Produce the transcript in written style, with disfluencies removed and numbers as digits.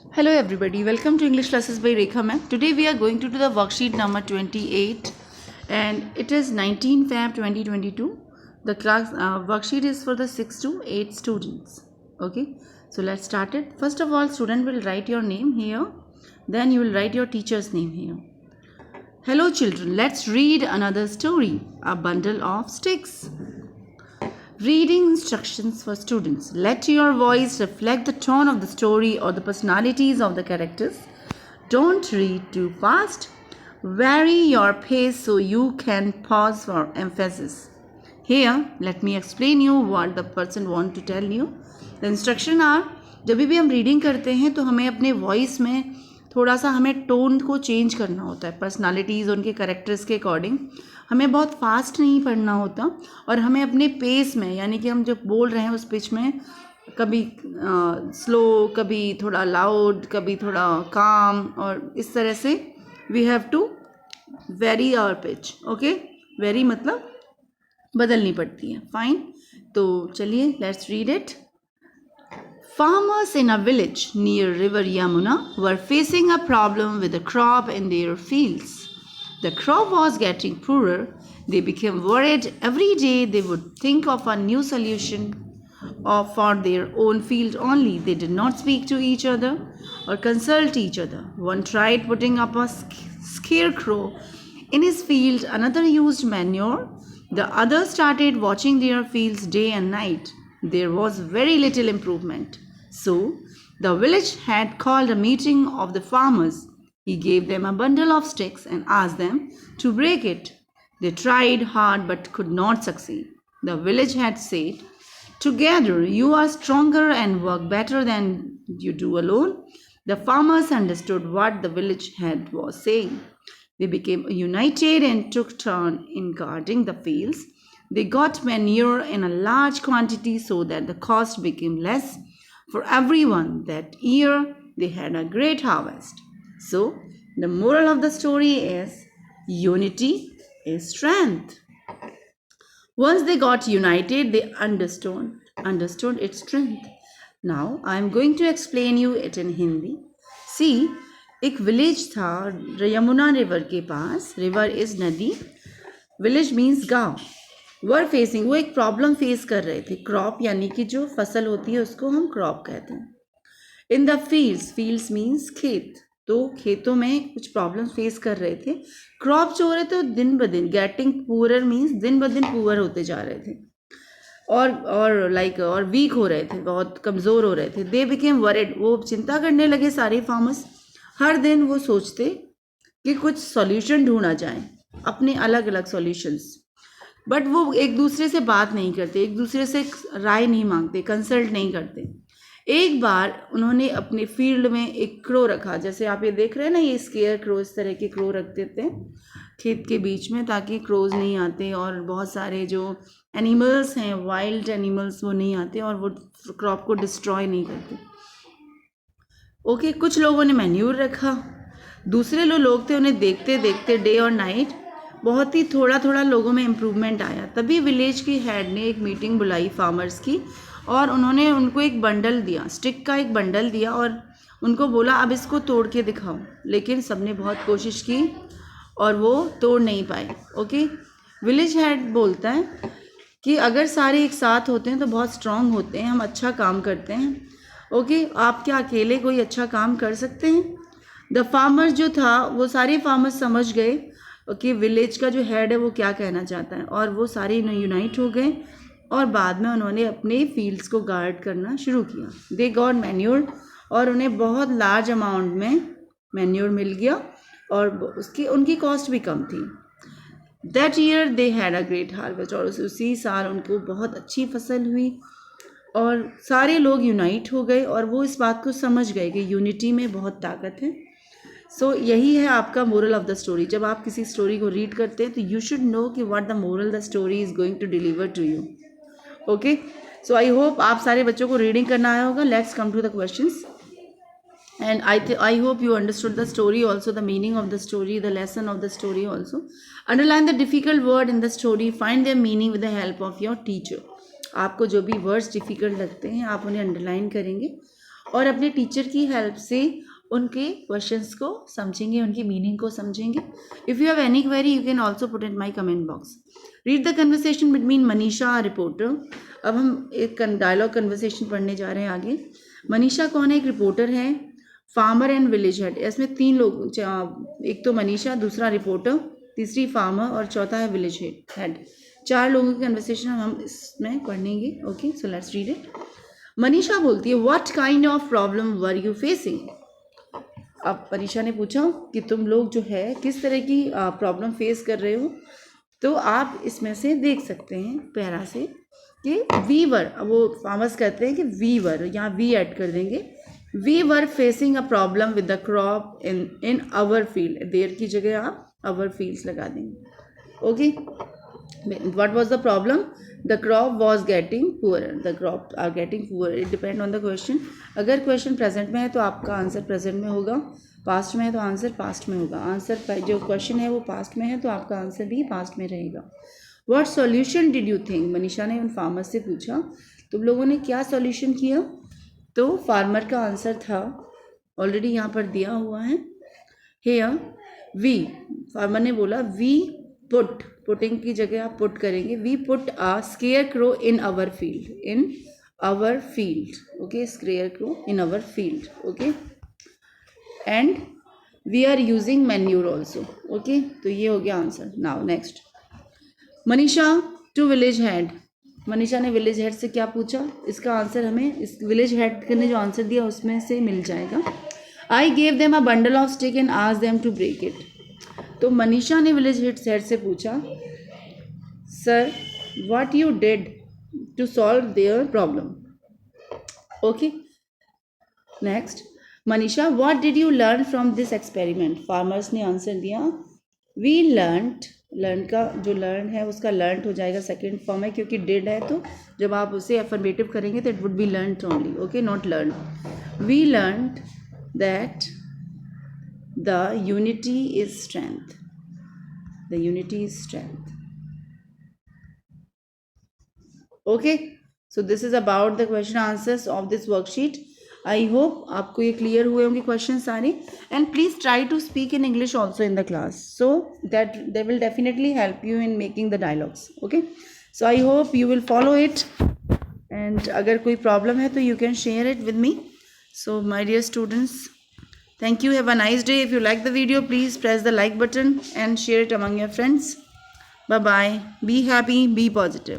Hello everybody, welcome to English classes by Rekha ma'am. Today we are going to do the worksheet number 28 and it is 19 Feb 2022. The class worksheet is for the 6 to 8 students. Okay, so let's start it. First of all, student will write your name here. Then you will write your teacher's name here. Hello children, let's read another story, A Bundle of Sticks. Reading instructions for students. Let your voice reflect the tone of the story or the personalities of the characters. Don't read too fast. Vary your pace so you can pause for emphasis. Here, let me explain you what the person want to tell you. The instruction are, जब भी हम reading करते हैं तो हमें अपने voice में थोड़ा सा हमें टोन को चेंज करना होता है, पर्सनालिटीज़ उनके कैरेक्टर्स के अकॉर्डिंग. हमें बहुत फास्ट नहीं पढ़ना होता और हमें अपने पेस में, यानी कि हम जब बोल रहे हैं उस पिच में कभी स्लो, कभी थोड़ा लाउड, कभी थोड़ा काम, और इस तरह से we have to vary our pitch. Okay, vary मतलब बदलनी पड़ती है. फाइन, तो चलिए let's read it. Farmers in a village near river Yamuna were facing a problem with the crop in their fields. The crop was getting poorer. They became worried. Every day they would think of a new solution for their own field only. They did not speak to each other or consult each other. One tried putting up a scarecrow in his field. Another used manure. The other started watching their fields day and night. There was very little improvement. So the village had called a meeting of the farmers. He gave them a bundle of sticks and asked them to break it. They tried hard but could not succeed. The village had said, "Together you are stronger and work better than you do alone." The farmers understood what the village head was saying. They became united and took turn in guarding the fields. They got manure in a large quantity so that the cost became less for everyone. That year they had a great harvest. So the moral of the story is unity is strength. Once they got united, they understood its strength. Now I am going to explain you it in Hindi. See, एक village था Yamuna river के पास. River is नदी, village means गांव. Were facing, वो एक problem face कर रहे थे. क्रॉप यानी कि जो फसल होती है उसको हम क्रॉप कहते हैं. In the fields, fields means खेत, तो खेतों में कुछ प्रॉब्लम फेस कर रहे थे. क्रॉप जो हो रहे थे दिन ब दिन, गेटिंग पुअरर मीन्स दिन ब दिन पुअर होते जा रहे थे और वीक हो रहे थे, बहुत कमज़ोर हो रहे थे. दे बिकेम वरिड, वो चिंता करने लगे सारे फार्मर्स. हर दिन वो सोचते कि कुछ सॉल्यूशन ढूंढा जाए, अपने अलग अलग सॉल्यूशंस. बट वो एक दूसरे से बात नहीं करते, एक दूसरे से राय नहीं मांगते, कंसल्ट नहीं करते. एक बार उन्होंने अपने फील्ड में एक क्रो रखा. जैसे आप ये देख रहे हैं ना, ये स्केयर क्रो, इस तरह के क्रो रख देते हैं खेत के बीच में ताकि क्रोज नहीं आते और बहुत सारे जो एनिमल्स हैं, वाइल्ड एनिमल्स, वो नहीं आते और वो क्रॉप को डिस्ट्रॉय नहीं करते. ओके, कुछ लोगों ने मैन्यूर रखा. दूसरे लोग थे, उन्हें देखते देखते डे और नाइट बहुत ही थोड़ा थोड़ा लोगों में इम्प्रूवमेंट आया. तभी विलेज की हेड ने एक मीटिंग बुलाई फार्मर्स की और उन्होंने उनको एक बंडल दिया, स्टिक का एक बंडल दिया और उनको बोला अब इसको तोड़ के दिखाओ. लेकिन सबने बहुत कोशिश की और वो तोड़ नहीं पाए. ओके, विलेज हेड बोलता है कि अगर सारे एक साथ होते हैं तो बहुत स्ट्रांग होते हैं, हम अच्छा काम करते हैं. ओके, आप क्या अकेले कोई अच्छा काम कर सकते हैं? द फार्मर जो था, वो सारे फार्मर्स समझ गए कि विलेज का जो हेड है वो क्या कहना चाहता है, और वो सारे यूनाइट हो गए और बाद में उन्होंने अपने फील्ड्स को गार्ड करना शुरू किया. दे गॉट मैन्योर, और उन्हें बहुत लार्ज अमाउंट में मैन्योर मिल गया और उसकी उनकी कॉस्ट भी कम थी. That year they had a great harvest, और उसी साल उनको बहुत अच्छी फसल हुई और सारे लोग यूनाइट हो गए और वो इस बात को समझ गए कि यूनिटी में बहुत ताकत है. सो यही है आपका मोरल ऑफ द स्टोरी. जब आप किसी स्टोरी को रीड करते हैं तो यू शुड नो कि what the moral the story is going to deliver to you. Okay, so I hope आप सारे बच्चों को रीडिंग करना आया होगा. Let's come to the questions. And I hope you understood the story also, the meaning of the story, the lesson of the story also. Underline the difficult word in the story. Find their meaning with the help of your teacher. आपको जो भी words difficult लगते हैं आप उन्हें underline करेंगे और अपने टीचर की हेल्प से उनके क्वेश्चंस को समझेंगे, उनकी मीनिंग को समझेंगे. If you have any query you can also put in my comment box. Read the conversation between Manisha reporter. अब हम एक डायलॉग कन्वर्सेशन पढ़ने जा रहे हैं आगे. मनीषा कौन है? एक रिपोर्टर है. Farmer and village head. इसमें 3 लोग, एक तो मनीषा, दूसरा रिपोर्टर, तीसरी फार्मर और चौथा है विलेज हेड. 4 लोगों की कन्वर्सेशन हम इसमें पढ़ेंगे. Okay, so let's read it. Manisha बोलती है, what kind of problem were you facing. अब मनीषा ने पूछा कि तुम लोग जो है किस तरह की प्रॉब्लम फेस कर रहे हो. तो आप इसमें से देख सकते हैं पैरा से कि वी वर, वो फार्मर्स कहते हैं कि वी वर, यहाँ वी ऐड कर देंगे. We were facing a problem with the crop in our field. There की जगह आप आवर फील्ड्स लगा देंगे. Okay, what was the problem? The crop was getting poorer. The crop are getting poorer. It depend on the question. अगर question present में है तो आपका आंसर प्रेजेंट में होगा, पास्ट में है तो आंसर पास्ट में होगा. आंसर जो क्वेश्चन है वो पास्ट में है तो आपका आंसर भी पास्ट में रहेगा. What solution did you think. Manisha ने उन फार्मर से पूछा, तुम लोगों ने क्या सॉल्यूशन किया. तो फार्मर का आंसर था ऑलरेडी यहाँ पर दिया हुआ है. हेयर वी, फार्मर ने बोला वी पुट, पुटिंग की जगह आप पुट करेंगे. We put a scarecrow in our field. In our field. Okay, scarecrow in our field. Okay, and we are using manure also. Okay, तो ये हो गया answer. Now next. Manisha to village head. Manisha ने village head से क्या पूछा. इसका answer हमें इस विलेज हेड ने जो आंसर दिया उसमें से मिल जाएगा. I gave them a bundle of stick and asked them to break it. तो मनीषा ने विलेज हेड से पूछा, sir what you did to solve their problem. Okay, next. Manisha, what did you learn from this experiment. Farmers ने answer दिया, we learned. Learn का जो learn है उसका लर्न हो जाएगा सेकेंड फॉर्म है, क्योंकि डिड है तो जब आप उसे अफर्मेटिव करेंगे तो it would be learned only. Okay, not learn. We learned that the unity is strength. The unity is strength. Okay, so this is about the question answers of this worksheet. I hope आपको ये clear हुए होंगे questions सारे. And please try to speak in English also in the class, so that they will definitely help you in making the dialogues. Okay, so I hope you will follow it. And अगर कोई problem है तो you can share it with me. So my dear students, thank you. Have a nice day. If you like the video, please press the like button and share it among your friends. Bye bye. Be happy. Be positive.